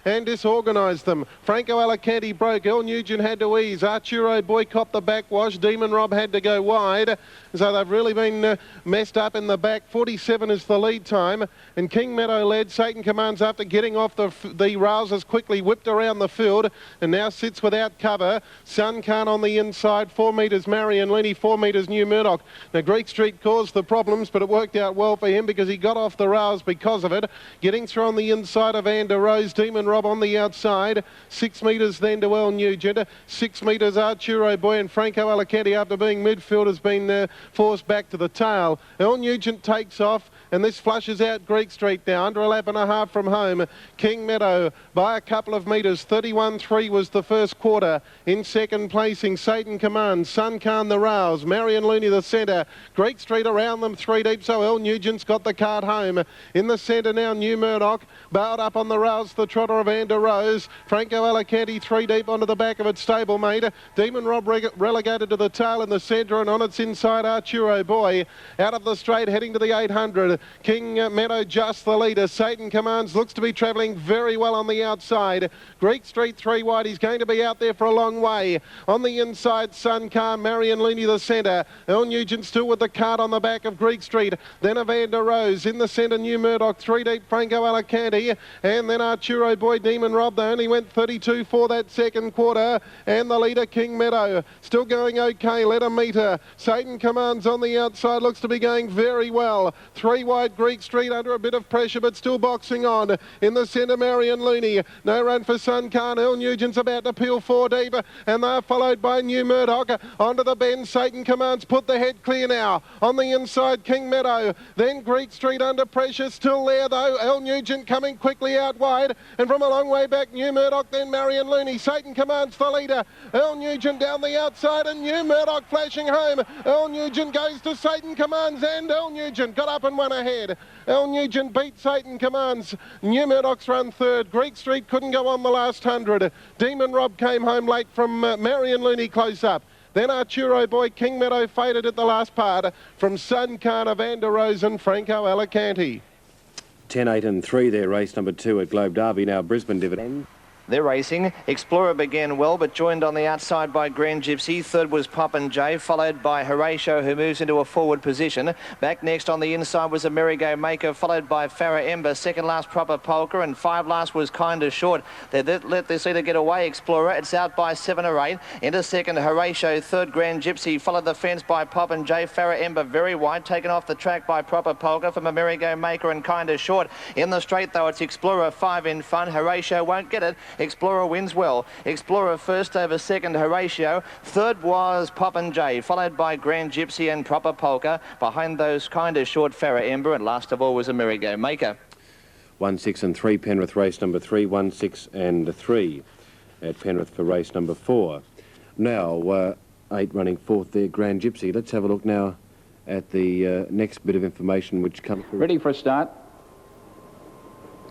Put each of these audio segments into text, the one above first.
and disorganised them. Franco Alicante broke. El Nugent had to ease. Arturo Boy copped the backwash. Demon Rob had to go wide. So they've really been messed up in the back. 47 is the lead time. And King Meadow led. Satan Commands after getting off the rails has quickly whipped around the field and now sits without cover. Sun Khan on the inside. 4 metres Marion Lenny, 4 metres New Murdoch. Now Greek Street caused the problems, but it worked out well for him because he got off the rails because of it. Getting through on the inside of Ander Rose. Demon Rob on the outside. 6 metres then to El Nugent. 6 metres Arturo Boy, and Franco Alicante, after being midfield, has been forced back to the tail. El Nugent takes off, and this flushes out Greek Street now, under a lap and a half from home. King Meadow by a couple of metres. 31.3 was the first quarter. In second placing, Satan Commands, Sun Khan the rails, Marion Looney the centre. Greek Street around them 3 deep, so El Nugent's got the cart home. In the centre now, New Murdoch, bowed up on the rails, the trotter of Ander Rose. Franco Alicante 3 deep onto the back of its stablemate. Demon Rob relegated to the tail in the centre, and on its inside Arturo Boy. Out of the straight, heading to the 800. King Meadow just the leader. Satan Commands looks to be travelling very well on the outside. Greek Street 3 wide. He's going to be out there for a long way. On the inside, Sun Khan, Marion Looney the centre. El Nugent still with the cart on the back of Greek Street. Then Evander Rose. In the centre, New Murdoch. 3 deep, Franco Alicante. And then Arturo Boy, Demon Rob. They only went 32 for that second quarter. And the leader, King Meadow, still going okay. Let him meet her. Satan Commands on the outside. Looks to be going very well. 3 wide, Greek Street under a bit of pressure, but still boxing on. In the centre, Marion Looney. No run for Sun Khan. El Nugent's about to peel 4 deep, and they're followed by New Murdoch. Onto the bend, Satan Commands put the head clear now. On the inside, King Meadow. Then Greek Street under pressure, still there though. El Nugent coming quickly out wide, and from a long way back, New Murdoch, then Marion Looney. Satan Commands the leader. El Nugent down the outside, and New Murdoch flashing home. El Nugent goes to Satan Commands, and El Nugent got up and won ahead. El Nugent beat Satan Commands. New Murdoch's run third. Greek Street couldn't go on the last 100. Demon Rob came home late from Marion Looney close up. Then Arturo Boy, King Meadow faded at the last part from Sun Khan, Evander Rose and Franco Alicante. 10, 8 and 3 there, race number 2 at Globe Derby. Now Brisbane dividend. They're racing. Explorer began well, but joined on the outside by Grand Gypsy. Third was Pop and Jay, followed by Horatio, who moves into a forward position. Back next on the inside was Amerigo Maker, followed by Farah Ember. Second last, Proper Polka, and 5 last was Kinda Short. They let this either get away, Explorer. It's out by 7 or 8. Into second, Horatio. Third, Grand Gypsy, followed the fence by Pop and Jay. Farah Ember very wide, taken off the track by Proper Polka from Amerigo Maker and Kinda Short. In the straight, though, it's Explorer 5 in fun. Horatio won't get it. Explorer wins well. Explorer first over second, Horatio. Third was Pop and Jay, followed by Grand Gypsy and Proper Polka. Behind those, Kinda Short, Farah Ember, and last of all was Amerigo Maker. 1, 6 and 3, Penrith race number 3. 1, 6 and 3 at Penrith for race number 4. Now 8 running fourth there, Grand Gypsy. Let's have a look now at the next bit of information which comes through. Ready for a start.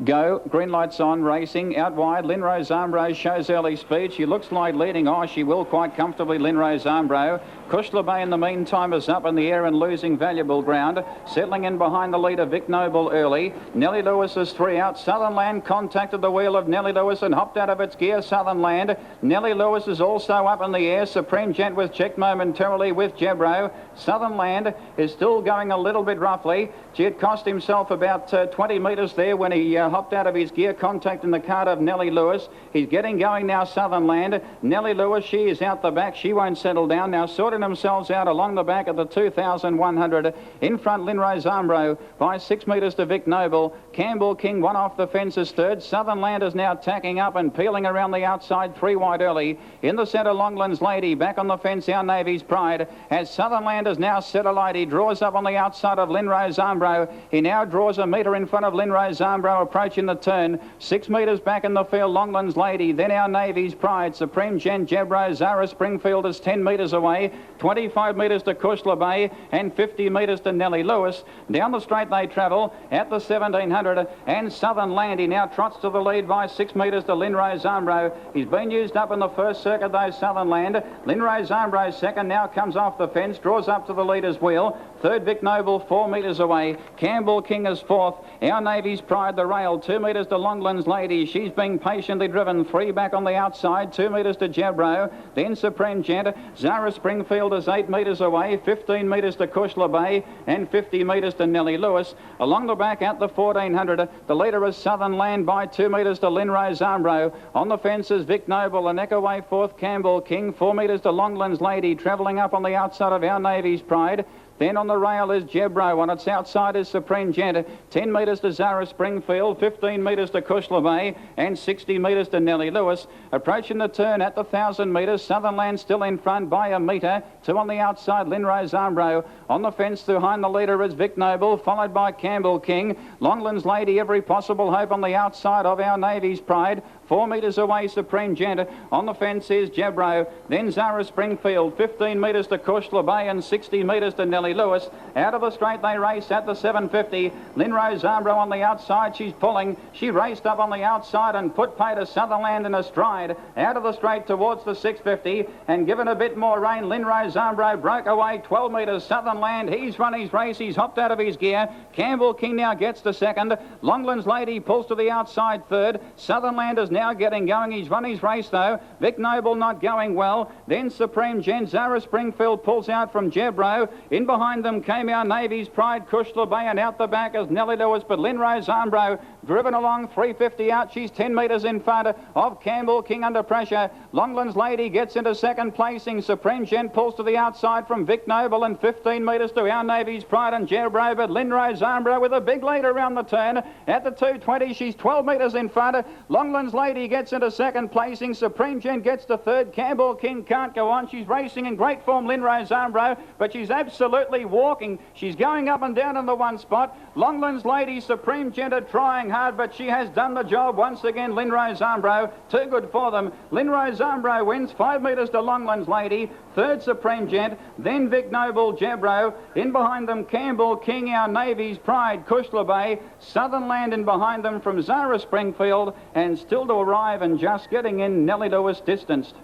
Go. Green lights on, racing. Out wide, Linrose Armbro shows early speed. She looks like leading. Oh, she will quite comfortably, Linrose Armbro. Kushla Bay in the meantime is up in the air and losing valuable ground. Settling in behind the leader, Vic Noble early. Nellie Lewis is 3 out. Southern Land contacted the wheel of Nellie Lewis and hopped out of its gear, Southern Land. Nellie Lewis is also up in the air. Supreme Gent was checked momentarily with Jebro. Southern Land is still going a little bit roughly. She had cost himself about 20 metres there when he hopped out of his gear, contacting the cart of Nellie Lewis. He's getting going now, Southern Land. Nellie Lewis, she is out the back. She won't settle down. Now sorting themselves out along the back of the 2,100. In front, Linrose Armbro by 6 metres to Vic Noble. Campbell King, one off the fences third. Southern Land is now tacking up and peeling around the outside, 3 wide early. In the centre, Longland's Lady. Back on the fence, Our Navy's Pride. As Southern Land is now set alight, he draws up on the outside of Linrose Armbro. He now draws a metre in front of Linrose Armbro, approaching the turn. 6 metres back in the field, Longland's Lady. Then Our Navy's Pride. Supreme Gent, Jebro, Zara Springfield is 10 metres away. 25 metres to Kushla Bay and 50 metres to Nellie Lewis. Down the straight they travel at the 1,700, and Southern Land, he now trots to the lead by 6 metres to Linrose Armbro. He's been used up in the first circuit though, Southern Land. Linrose Armbro second, now comes off the fence, draws up to the leader's wheel. Third, Vic Noble, 4 metres away. Campbell King is fourth. Our Navy's Pride, the rail, 2 metres to Longland's Lady. She's being patiently driven. 3 back on the outside, 2 metres to Jabro. Then Supreme Gent. Zara Springfield is 8 metres away. 15 metres to Kushla Bay and 50 metres to Nellie Lewis. Along the back at the 1400, the leader is Southern Land by 2 metres to Linrose Armbro. On the fence is Vic Noble, a neck away fourth, Campbell King. 4 metres to Longland's Lady, travelling up on the outside of Our Navy's Pride. Then on the rail is Jebro. On its outside is Supreme Gent. 10 metres to Zara Springfield, 15 metres to Kushla Bay, and 60 metres to Nellie Lewis. Approaching the turn at the 1,000 metres, Southernland still in front by a metre. 2 on the outside, Linrose Armbro. On the fence behind the leader is Vic Noble, followed by Campbell King. Longland's Lady, every possible hope on the outside of Our Navy's Pride. 4 metres away, Supreme Gent. On the fence is Jebro. Then Zara Springfield, 15 metres to Kushla Bay and 60 metres to Nellie Lewis. Out of the straight they race at the 750. Linrose Armbro on the outside, she's pulling. She raced up on the outside and put pay to Southernland in a stride. Out of the straight towards the 650 and given a bit more rain, Linrose Armbro broke away 12 metres. Southernland, he's run his race, he's hopped out of his gear. Campbell King now gets to second. Longland's Lady pulls to the outside third. Southernland is now getting going. He's run his race though. Vic Noble not going well. Then Supreme Gent. Zara Springfield pulls out from Jebro. In behind them came Our Navy's Pride, Kushla Bay, and out the back is Nellie Lewis, but Linrose Armbro driven along 350 out. She's 10 metres in front of Campbell King under pressure. Longland's Lady gets into second placing. Supreme Gent pulls to the outside from Vic Noble and 15 metres to Our Navy's Pride and Jebro, but Linrose Armbro with a big lead around the turn. At the 220, she's 12 metres in front. Longland's Lady gets into second placing. Supreme Gent gets to third. Campbell King can't go on. She's racing in great form, Linrose Armbro, but she's absolutely walking. She's going up and down in the one spot. Longland's Lady, Supreme Gent are trying hard, but she has done the job once again. Linrose Armbro, too good for them. Linrose Armbro wins 5 metres to Longland's Lady. Third, Supreme Gent. Then Vic Noble, Jebro. In behind them, Campbell King, Our Navy's Pride, Kushla Bay. Southernland in behind them from Zara Springfield, and still to arrive and just getting in, Nellie Lewis distanced.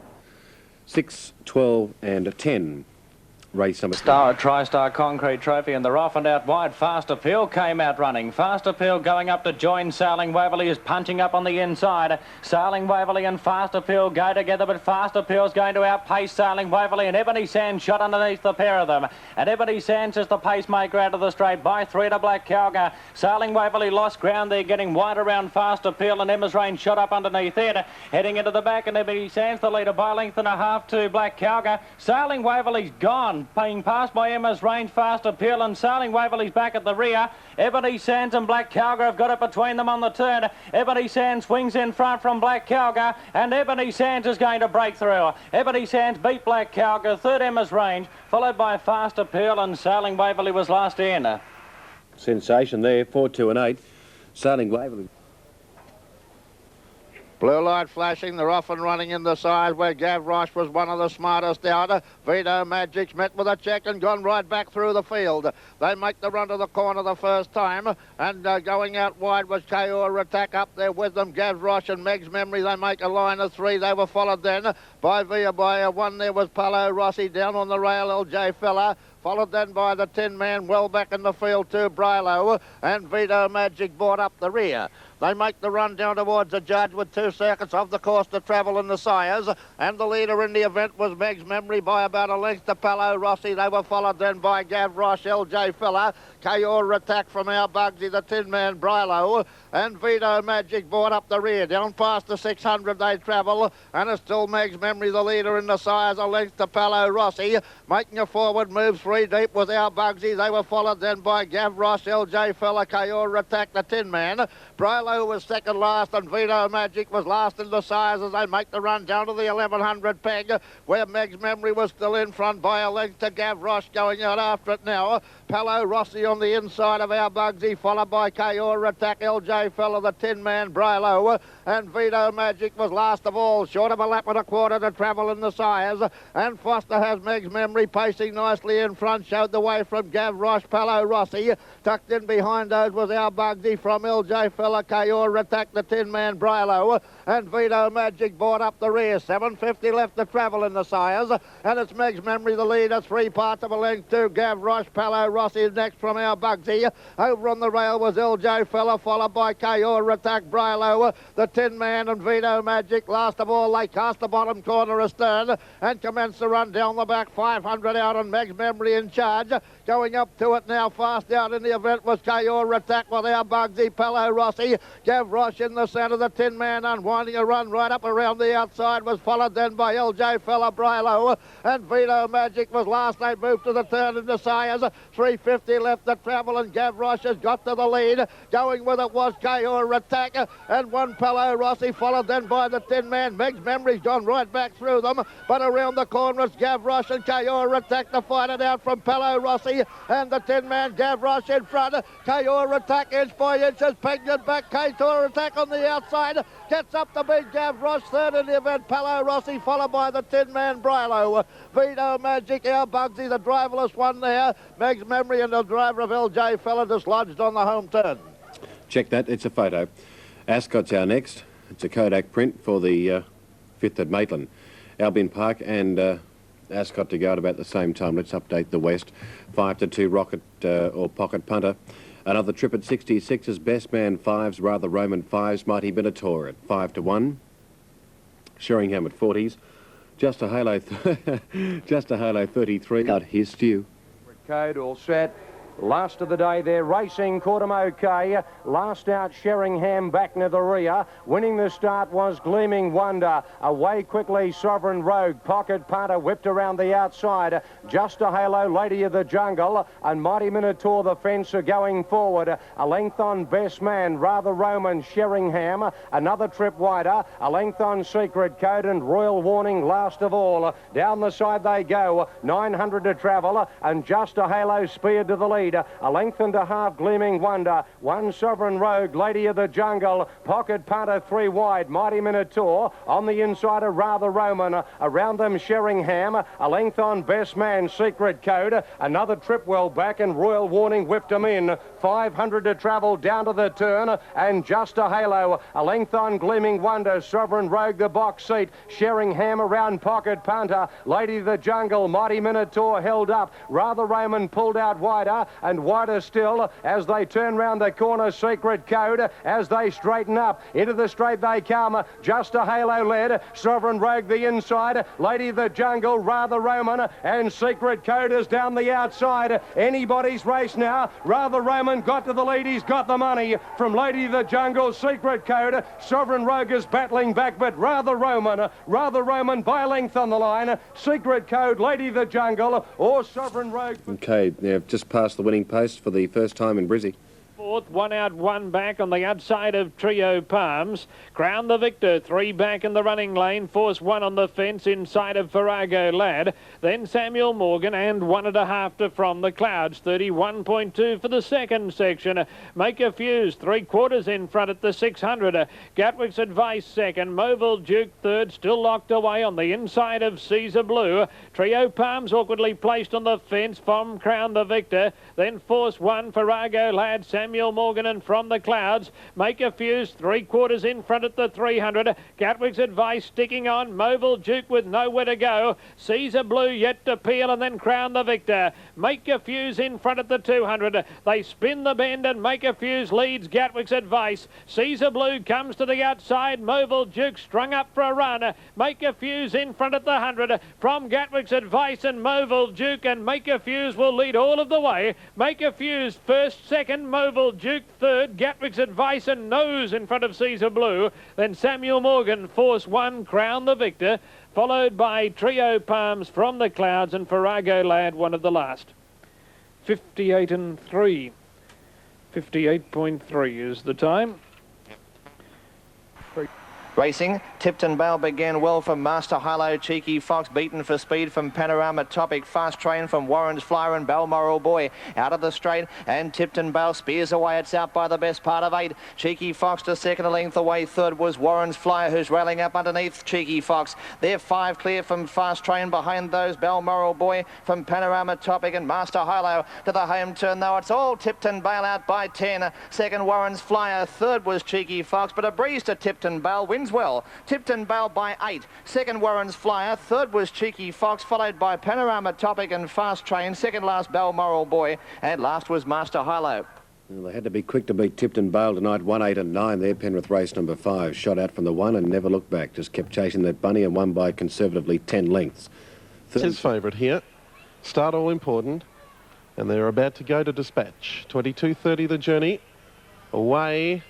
6, 12 and 10. Race number TriStar Concrete Trophy, and they're off and out wide. Fast Appeal came out running. Fast Appeal going up to join Sailing Waverley, is punching up on the inside. Sailing Waverley and Fast Appeal go together, but Fast Appeal is going to outpace Sailing Waverley, and Ebony Sands shot underneath the pair of them. And Ebony Sands is the pacemaker out of the straight by 3 to Black Cowger. Sailing Waverley lost ground there, getting wide around Fast Appeal, and Emma's Rain shot up underneath it. Heading into the back, and Ebony Sands the leader by length and a half to Black Cowger. Sailing Waverley's gone, being passed by Emma's Range, Fast Appeal, and Sailing Waverley's back at the rear. Ebony Sands and Black Cowger have got it between them on the turn. Ebony Sands swings in front from Black Cowger, and Ebony Sands is going to break through. Ebony Sands beat Black Cowger, third Emma's Range, followed by Fast Appeal, and Sailing Waverley was last in. Sensation there, 4, 2 and 8. Sailing Waverley. Blue light flashing, they're off and running in the side where Gav Roche was one of the smartest out. Vito Magic's met with a check and gone right back through the field. They make the run to the corner the first time, and going out wide was Kayor Attack up there with them. Gav Roche and Meg's Memory, they make a line of 3. They were followed then by Via by 1. There was Palo Rossi down on the rail, LJ Fella. Followed then by the Tin Man, well back in the field too, Brilo, and Vito Magic brought up the rear. They make the run down towards the judge with 2 circuits of the course to travel in the sires, and the leader in the event was Meg's Memory by about a length to Palo Rossi. They were followed then by Gav Roche, LJ Fella, Kayor Attack from our Bugsy, the Tin Man, Brilo, and Vito Magic brought up the rear. Down past the 600 they travel, and it's still Meg's Memory, the leader in the sires, a length to Palo Rossi, making a forward move 3 deep with our Bugsy. They were followed then by Gav Roche, LJ Fella, Kayor Attack, the Tin Man. Brilo was second last, and Vito Magic was last in the sires as they make the run down to the 1100 peg, where Meg's Memory was still in front by a length to Gav Roche going out after it now. Palo Rossi on the inside of our Bugsy, followed by Kayor Attack, LJ Fella, the Tin Man, Brilo, and Vito Magic was last of all, short of a lap and a quarter to travel in the sires, and Foster has Meg's Memory pacing nicely in front, showed the way from Gav Roche, Palo Rossi. Tucked in behind those was our Bugsy from LJ Fella, Kayor attacked the Tin Man Brilo, and Vito Magic brought up the rear. 7.50 left to travel in the sires, and it's Meg's Memory the leader, 3 parts of a length to Gav Roche. Palo Rossi next from our Bugsy. Over on the rail was LJ Fella, followed by Kayor attack Brilo, the Tin Man and Vito Magic. Last of all, they cast the bottom corner astern and commence to run down the back. 500 out, and Meg's Memory in charge. Going up to it now, fast out in the event was Kayor attack with our Bugsy, Palo Rossi. Gav Roche in the centre, the Tin Man unwinding a run right up around the outside, was followed then by LJ Fella Brilo, and Vito Magic was last. They moved to the turn in the sires. 3.50 left to travel, and Gav Roche has got to the lead. Going with it was Kayor attack, and one Palo Rossi, followed then by the Tin Man. Meg's Memory's gone right back through them, but around the corner it's Gav Roche and Kayor attack to fight it out from Palo Rossi and the Tin Man. Gav Roche in front. Kayor attack inch by inch has pegged it back. Kayor attack on the outside gets up to beat Gav Roche. Third in the event, Palo Rossi, followed by the Tin Man Brilo. Vito Magic, our Bugsy, the driverless one there. Meg's Memory and the driver of LJ Fella dislodged on the home turn. Check that, it's a photo. Ascot's our next. It's a Kodak print for the 5th at Maitland. Albion Park and Ascot to go at about the same time. Let's update the West. 5-2 Rocket or Pocket Punter. Another trip at 66's Best Man 5s, Rather Roman 5s, Mighty Minotaur at 5-1. Sheringham at 40s. Just a Halo 33. Got his stew. Code all set. Last of the day there, racing, caught him okay. Last out, Sheringham back near the rear. Winning the start was Gleaming Wonder. Away quickly, Sovereign Rogue. Pocket Punter whipped around the outside. Just a Halo, Lady of the Jungle, and Mighty Minotaur, the fence, are going forward. A length on Best Man, Rather Roman, Sheringham. Another trip wider. A length on Secret Code and Royal Warning last of all. Down the side they go. 900 to travel, and Just a Halo speared to the lead. A length and a half, Gleaming Wonder. One Sovereign Rogue, Lady of the Jungle. Pocket Punter 3 wide, Mighty Minotaur. On the inside, a Rather Roman. Around them, Sheringham. A length on Best Man, Secret Code. Another trip well back, and Royal Warning whipped him in. 500 to travel down to the turn, and Just a Halo. A length on Gleaming Wonder. Sovereign Rogue, the box seat. Sheringham around Pocket Punter. Lady of the Jungle, Mighty Minotaur held up. Rather Roman pulled out wider, and wider still as they turn round the corner. Secret Code as they straighten up. Into the straight they come. Just a Halo led. Sovereign Rogue the inside. Lady of the Jungle, Rather Roman, and Secret Code is down the outside. Anybody's race now. Rather Roman got to the lead. He's got the money from Lady of the Jungle. Secret Code. Sovereign Rogue is battling back, but Rather Roman by length on the line. Secret Code, Lady of the Jungle, or Sovereign Rogue. Okay, they've just passed the winning post for the first time in Brizzy. Fourth, 1 out, 1 back on the outside of Trio Palms. Crown the Victor, 3 back in the running lane. Force 1 on the fence inside of Farrago Lad. Then Samuel Morgan and 1.5 to From the Clouds. 31.2 for the second section. Make a Fuse, 3/4 in front at the 600. Gatwick's Advice second. Moville Duke third, still locked away on the inside of Caesar Blue. Trio Palms awkwardly placed on the fence from Crown the Victor. Then Force 1, Farrago Lad, Samuel Morgan and From the Clouds. Make a Fuse, 3/4 in front at the 300. Gatwick's Advice sticking on. Moville Duke with nowhere to go. Caesar Blue yet to peel, and then Crown the Victor. Make a Fuse in front at the 200. They spin the bend, and Make a Fuse leads Gatwick's Advice. Caesar Blue comes to the outside. Moville Duke strung up for a run. Make a Fuse in front at the 100 from Gatwick's Advice and Moville Duke, and Make a Fuse will lead all of the way. Make a Fuse first, second, Moville Duke third, Gatwick's Advice and Nose in front of Caesar Blue. Then Samuel Morgan, Force 1, Crown the Victor, followed by Trio Palms, From the Clouds, and Farrago Lad, one of the last. 58 and 3. 58.3 is the time. Racing, Tipton Bale began well from Master Hilo, Cheeky Fox beaten for speed from Panorama Topic, Fast Train from Warren's Flyer and Balmoral Boy out of the straight, and Tipton Bale spears away. It's out by the best part of 8. Cheeky Fox to second, a length away. Third was Warren's Flyer, who's railing up underneath Cheeky Fox. They're 5 clear from Fast Train. Behind those, Balmoral Boy from Panorama Topic and Master Hilo to the home turn, though it's all Tipton Bale out by 10. Second, Warren's Flyer. Third was Cheeky Fox, but a breeze to Tipton Bale wins well. Tipton Bale by 8. Second, Warren's Flyer. Third was Cheeky Fox, followed by Panorama Topic and Fast Train. Second last, Balmoral Boy, and last was Master Hilo. Well, they had to be quick to beat Tipton Bale tonight. 1, 8 and 9 there. Penrith race number 5. Shot out from the 1 and never looked back. Just kept chasing that bunny and won by conservatively 10 lengths. It's his favourite here. Start all important. And they're about to go to dispatch. 22:30 the journey. Away.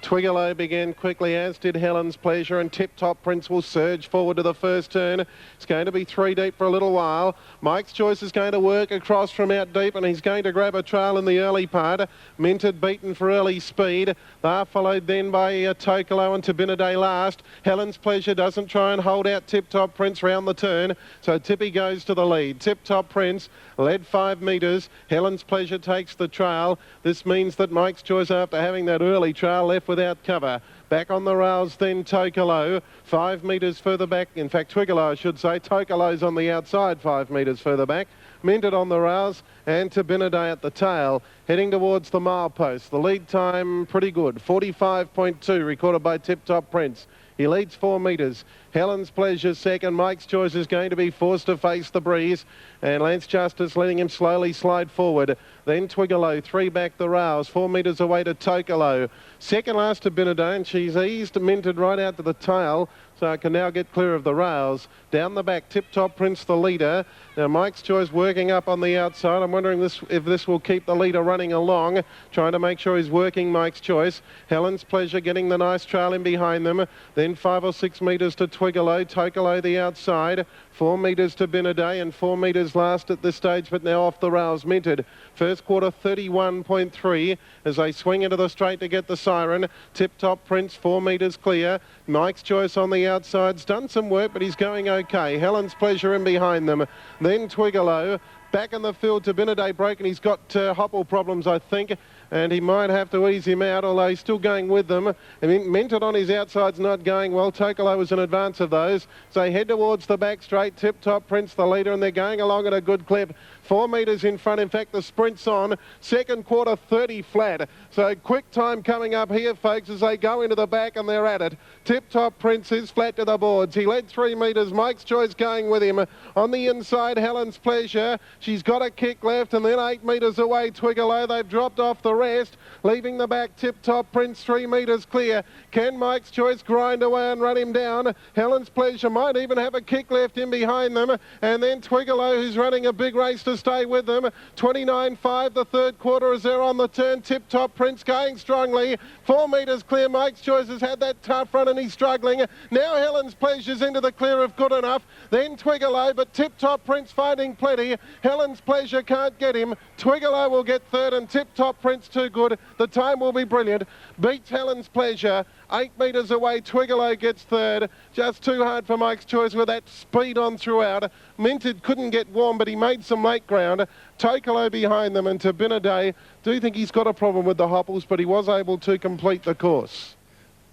Twiggerlow began quickly, as did Helen's Pleasure, and Tip Top Prince will surge forward to the first turn. It's going to be 3 deep for a little while. Mike's Choice is going to work across from out deep, and he's going to grab a trail in the early part. Minted beaten for early speed. They are followed then by Tokolo and Tabinaday last. Helen's Pleasure doesn't try and hold out Tip Top Prince round the turn, so Tippy goes to the lead. Tip Top Prince led 5 metres. Helen's Pleasure takes the trail. This means that Mike's Choice, after having that early trail, left without cover. Back on the rails then Tokolo, 5 metres further back. In fact, Twiggerlow, I should say. Tokolo's on the outside 5 metres further back. Minted on the rails and Tabinaday at the tail, heading towards the milepost. The lead time pretty good, 45.2, recorded by Tip Top Prince. He leads 4 metres. Helen's Pleasure second. Mike's Choice is going to be forced to face the breeze, and Lance Justice letting him slowly slide forward. Then Twiggerlow, 3 back the rails, 4 metres away to Tokolo. Second last to Binaday, and she's eased Minted right out to the tail, so it can now get clear of the rails. Down the back, Tip Top Prince the leader. Now Mike's Choice working up on the outside. I'm wondering if this will keep the leader running along, trying to make sure he's working Mike's Choice. Helen's Pleasure getting the nice trail in behind them. Then 5 or 6 metres to Twiggerlow. Tokolo the outside. 4 metres to Binaday and 4 metres last at this stage, but now off the rails. Minted. First quarter 31.3 as they swing into the straight to get the siren. Tip Top Prince 4 metres clear. Mike's Choice on the outside's done some work, but he's going okay. Helen's Pleasure in behind them. Then Twiggerlow. Back in the field to Binaday broken. He's got hobble problems, I think, and he might have to ease him out, although he's still going with them. I mean, Minted on his outside's not going well. Tokolo was in advance of those. So they head towards the back straight. Tip Top Prince the leader, and they're going along at a good clip. 4 metres in front. In fact, the sprint's on. Second quarter 30 flat. So quick time coming up here, folks, as they go into the back and they're at it. Tip Top Prince is flat to the boards. He led 3 metres. Mike's Choice going with him. On the inside, Helen's Pleasure. She's got a kick left, and then 8 metres away, Twiggerlow. They've dropped off the rest, leaving the back Tip Top Prince 3 metres clear. Can Mike's Choice grind away and run him down? Helen's Pleasure might even have a kick left in behind them, and then Twiggerlow, who's running a big race to stay with them. 29.5 the third quarter as they're on the turn. Tip Top Prince going strongly. 4 metres clear. Mike's Choice has had that tough run and he's struggling. Now Helen's Pleasure's into the clear of good enough. Then Twiggerlow, but Tip Top Prince finding plenty. Helen's Pleasure can't get him. Twiggerlow will get third and Tip Top Prince too good. The time will be brilliant. Beats Helen's Pleasure. 8 metres away, Twiggerlow gets third. Just too hard for Mike's Choice with that speed on throughout. Minted couldn't get warm, but he made some late ground. Tokolo behind them, and Tabinaday, do think he's got a problem with the hobbles, but he was able to complete the course.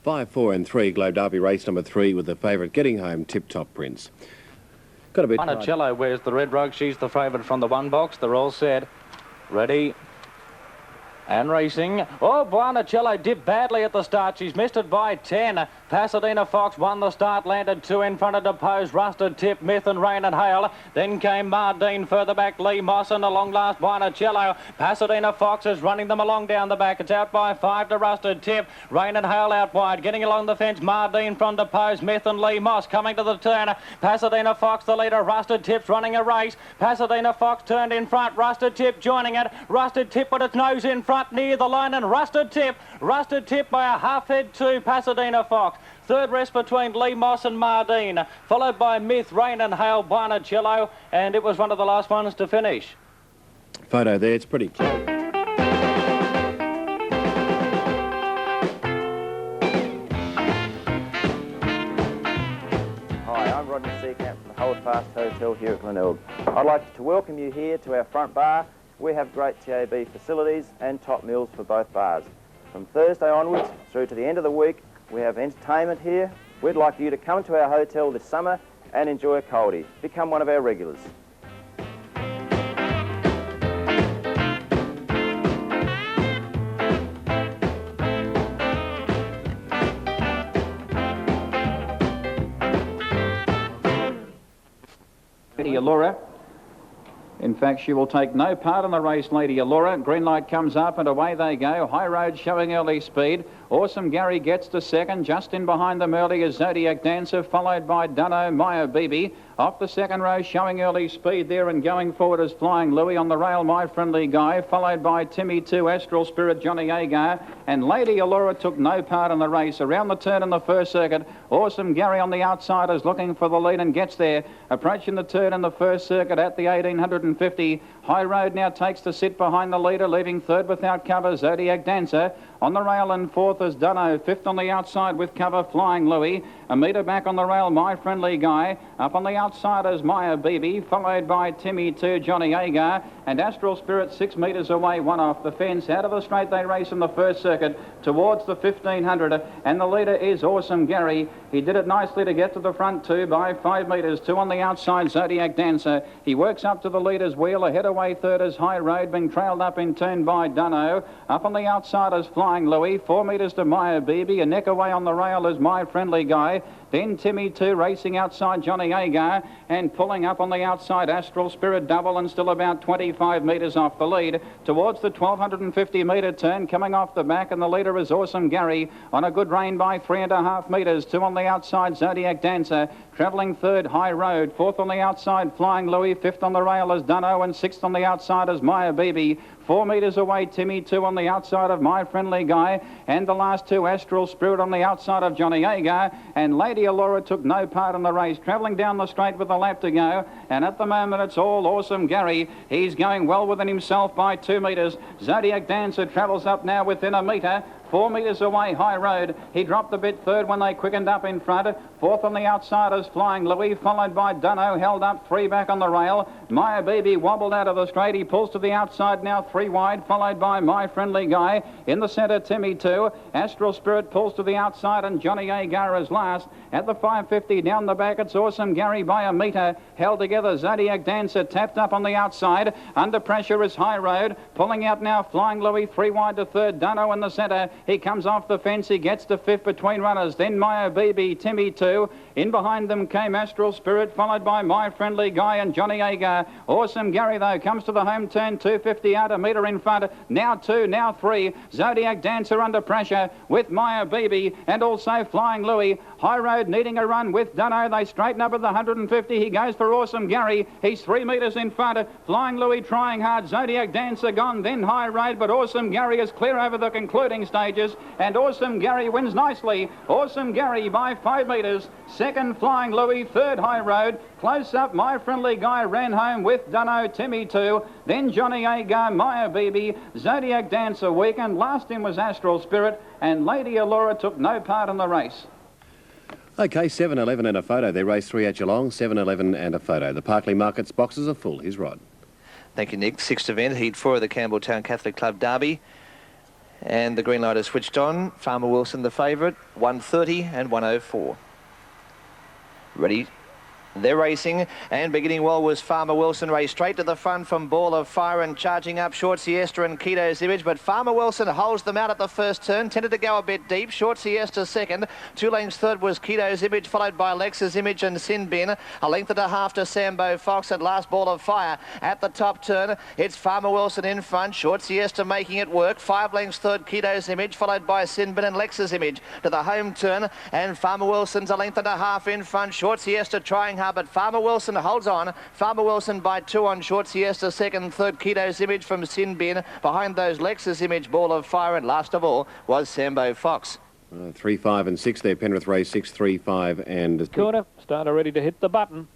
5, 4 and 3, Globe Derby race number 3 with the favourite getting home, Tip Top Prince. Got a bit. Monticello wears the red rug. She's the favourite from the 1 box. They're all set. Ready. And racing. Oh, Buonicello dipped badly at the start. She's missed it by 10. Pasadena Fox won the start, landed 2 in front of Depose, Rusted Tip, Myth and Rain and Hail. Then came Mardine further back, Lee Moss and along last Buonicello. Pasadena Fox is running them along down the back. It's out by 5 to Rusted Tip. Rain and Hail out wide. Getting along the fence, Mardine from Depose, Myth and Lee Moss coming to the turn. Pasadena Fox the leader. Rusted Tip's running a race. Pasadena Fox turned in front. Rusted Tip joining it. Rusted Tip with its nose in front near the line, and Rusted Tip by a half head to Pasadena Fox. Third rest between Lee Moss and Mardine, followed by Myth, Rain and Hail, Buonicello, and it was one of the last ones to finish. Photo there, it's pretty close. Rodney Seacamp from the Holdfast Hotel here at Glenelg. I'd like to welcome you here to our front bar. We have great TAB facilities and top meals for both bars. From Thursday onwards through to the end of the week, we have entertainment here. We'd like you to come to our hotel this summer and enjoy a coldie. Become one of our regulars. Lady Allura. In fact, she will take no part in the race, Lady Allura. Green light comes up and away they go. High Road showing early speed. Awesome Gary gets to second. Just in behind them early is Zodiac Dancer, followed by Dunno, Maya Bibi. Off the second row, showing early speed there, and going forward is Flying Louis. On the rail, My Friendly Guy, followed by Timmy 2, Astral Spirit, Johnny Agar. And Lady Allura took no part in the race. Around the turn in the first circuit, Awesome Gary on the outside is looking for the lead and gets there. Approaching the turn in the first circuit at the 1850. High Road now takes to sit behind the leader, leaving third without cover, Zodiac Dancer. On the rail and fourth is Dunno, fifth on the outside with cover, Flying Louis. A metre back on the rail, My Friendly Guy. Up on the outside is Maya Bibi, followed by Timmy 2, Johnny Agar. And Astral Spirit 6 metres away, one off the fence. Out of the straight they race in the first circuit towards the 1500. And the leader is Awesome Gary. He did it nicely to get to the front two by 5 metres. 2 on the outside, Zodiac Dancer. He works up to the leader's wheel. Ahead away third is High Road, being trailed up in turn by Dunno. Up on the outside is Flying Louis. 4 metres to Maya Bibi. A neck away on the rail is My Friendly Guy. Then Timmy 2 racing outside Johnny Agar, and pulling up on the outside Astral Spirit double, and still about 25 metres off the lead towards the 1250 metre turn, coming off the back, and the leader is Awesome Gary on a good rein by 3.5 metres. 2 on the outside, Zodiac Dancer. Travelling third, High Road. Fourth on the outside, Flying Louis. Fifth on the rail is Dunno, and sixth on the outside is Maya Bibi. 4 metres away, Timmy 2 on the outside of My Friendly Guy, and the last two, Astral Spirit on the outside of Johnny Agar. And Lady Allura took no part in the race, travelling down the straight with a lap to go, and at the moment it's all Awesome Gary. He's going well within himself by 2 metres. Zodiac Dancer travels up now within a metre. 4 metres away, High Road. He dropped a bit third when they quickened up in front. Fourth on the outside is Flying Louis, followed by Dunno, held up 3 back on the rail. Maya Bibi wobbled out of the straight. He pulls to the outside now, 3 wide, followed by My Friendly Guy. In the centre, Timmy 2. Astral Spirit pulls to the outside, and Johnny Agar is last. At the 550 down the back, it's Awesome Gary by a metre. Held together, Zodiac Dancer tapped up on the outside. Under pressure is High Road. Pulling out now, Flying Louis, 3 wide to third. Dunno in the centre. He comes off the fence. He gets to fifth between runners. Then Maya Bibi, Timmy 2. In behind them came Astral Spirit, followed by My Friendly Guy and Johnny Agar. Awesome Gary, though, comes to the home turn, 250 out, a metre in front. Now 2, now 3. Zodiac Dancer under pressure with Maya Bibi and also Flying Louis. High Road needing a run with Dunno. They straighten up at the 150. He goes for Awesome Gary. He's 3 metres in front. Flying Louis trying hard. Zodiac Dancer gone, then High Road, but Awesome Gary is clear over the concluding stages, and Awesome Gary wins nicely. Awesome Gary by 5 metres. Second, Flying Louis. Third, High Road. Close up, My Friendly Guy ran home with Dunno, Timmy 2. Then Johnny Agar, Maya Bibi, Zodiac Dancer weakened. Last in was Astral Spirit, and Lady Allura took no part in the race. OK, 7-11 and a photo. They race 3 at Geelong, 7-11 and a photo. The Parkley Markets boxes are full. Here's Rod. Thank you, Nick. 6th event, Heat 4 of the Campbelltown Catholic Club Derby. And the green light is switched on. Farmer Wilson the favourite, 130 and 104. Ready? They're racing, and beginning well was Farmer Wilson. Raced straight to the front from Ball of Fire and charging up Short Siesta and Keto's Image, but Farmer Wilson holds them out at the first turn. Tended to go a bit deep. Short Siesta second. 2 lengths third was Keto's Image, followed by Lex's Image and Sin Bin. A length and a half to Sambo Fox at last Ball of Fire. At the top turn, it's Farmer Wilson in front. Short Siesta making it work. 5 lengths third, Keto's Image, followed by Sin Bin and Lex's Image. To the home turn, and Farmer Wilson's a length and a half in front. Short Siesta trying hard, but Farmer Wilson holds on. Farmer Wilson by 2 on Short Siesta, second, third, Keto's Image from Sin Bin. Behind those, Lex's Image, Ball of Fire, and last of all was Sambo Fox. 3, 5 and 6 there. Penrith race 6, 3, 5 and... Corner, starter ready to hit the button.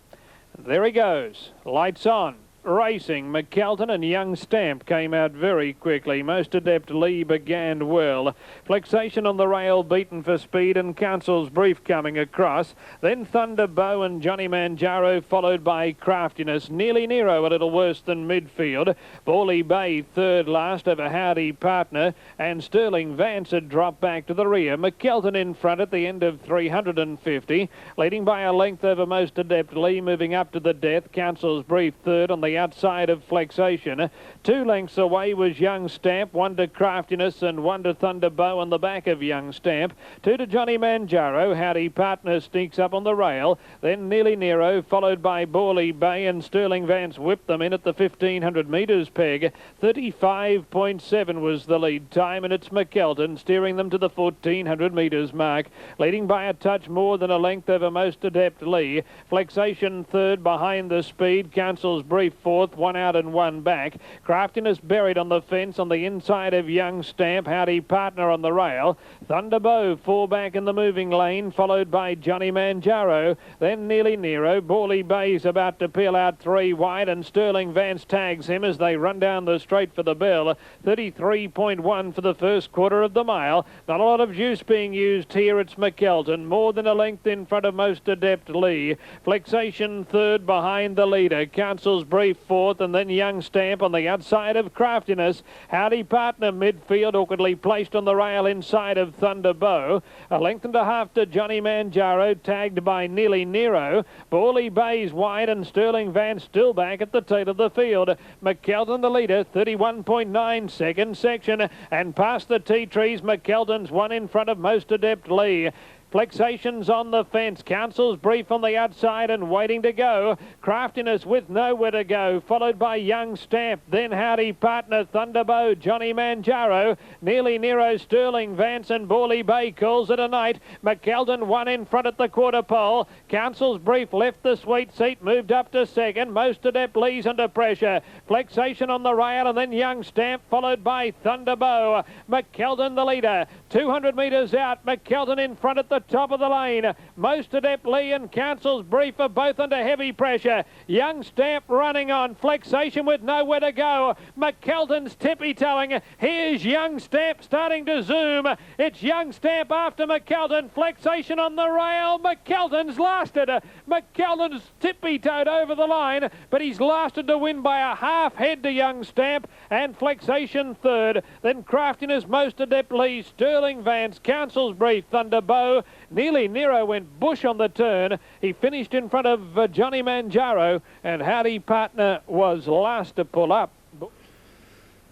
There he goes. Lights on. racing. McKelton and Young Stamp came out very quickly. Most Adept Lee began well. Flexation on the rail beaten for speed, and Council's Brief coming across. Then Thunder Bow and Johnny Manjaro followed by Craftiness. Nearly Nero a little worse than midfield. Bawley Bay third last over Howdy Partner, and Sterling Vance had dropped back to the rear. McKelton in front at the end of 350, leading by a length over Most Adept Lee, moving up to the death. Council's Brief third on the outside of Flexation. 2 lengths away was Young Stamp, 1 to Craftiness and 1 to Thunder Bow on the back of Young Stamp. 2 to Johnny Manjaro. Howdy Partner sneaks up on the rail. Then Nearly Nero, followed by Bawley Bay, and Sterling Vance whipped them in at the 1500 metres peg. 35.7 was the lead time, and it's McKelton steering them to the 1400 metres mark, leading by a touch more than a length over Most Adept Lee. Flexation third behind the speed. Council's Brief fourth, 1 out and 1 back. Craftiness buried on the fence on the inside of Young Stamp. Howdy Partner on the rail. Thunder Bow 4 back in the moving lane, followed by Johnny Manjaro. Then Nearly Nero. Bawley Bay's about to peel out 3 wide, and Sterling Vance tags him as they run down the straight for the bell. 33.1 for the first quarter of the mile. Not a lot of juice being used here. It's McKelton, more than a length in front of Most Adept Lee. Flexation third behind the leader. Council's Brief fourth, and then Young Stamp on the outside of Craftiness. Howdy Partner midfield, awkwardly placed on the rail inside of Thunder Bow. A length and a half to Johnny Manjaro, tagged by Nearly Nero. Bawley Bay's wide, and Sterling Vance still back at the tail of the field. McKelton the leader, 31.9 second section, and past the tea trees, McKelton's 1 in front of Most Adept Lee. Flexation's on the fence. Council's Brief on the outside and waiting to go. Craftiness with nowhere to go, followed by Young Stamp. Then Howdy Partner, Thunder Bow, Johnny Manjaro. Nearly Nero, Sterling Vance, and Bawley Bay calls it a night. McKelton 1 in front at the quarter pole. Council's Brief left the sweet seat, moved up to second. Most Adept Lee's under pressure. Flexation on the rail, and then Young Stamp, followed by Thunder Bow. McKelton the leader. 200 metres out. McKelton in front at the top of the lane. Most Adept Lee and Council's Brief are both under heavy pressure. Young Stamp running on. Flexation with nowhere to go. McKelton's tippy-toeing. Here's Young Stamp starting to zoom. It's Young Stamp after McKelton. Flexation on the rail. McKelton's lasted. McKelton's tippy-toed over the line, but he's lasted to win by a half head to Young Stamp, and Flexation third. Then Craftiness, Most Adept Lee, Sterling Vance, Council's Brief, Thunder Bow. Nearly Nero went bush on the turn. He finished in front of Johnny Manjaro, and Howdy Partner was last to pull up.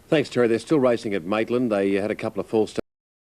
Thanks, Terry. They're still racing at Maitland. They had a couple of false starts.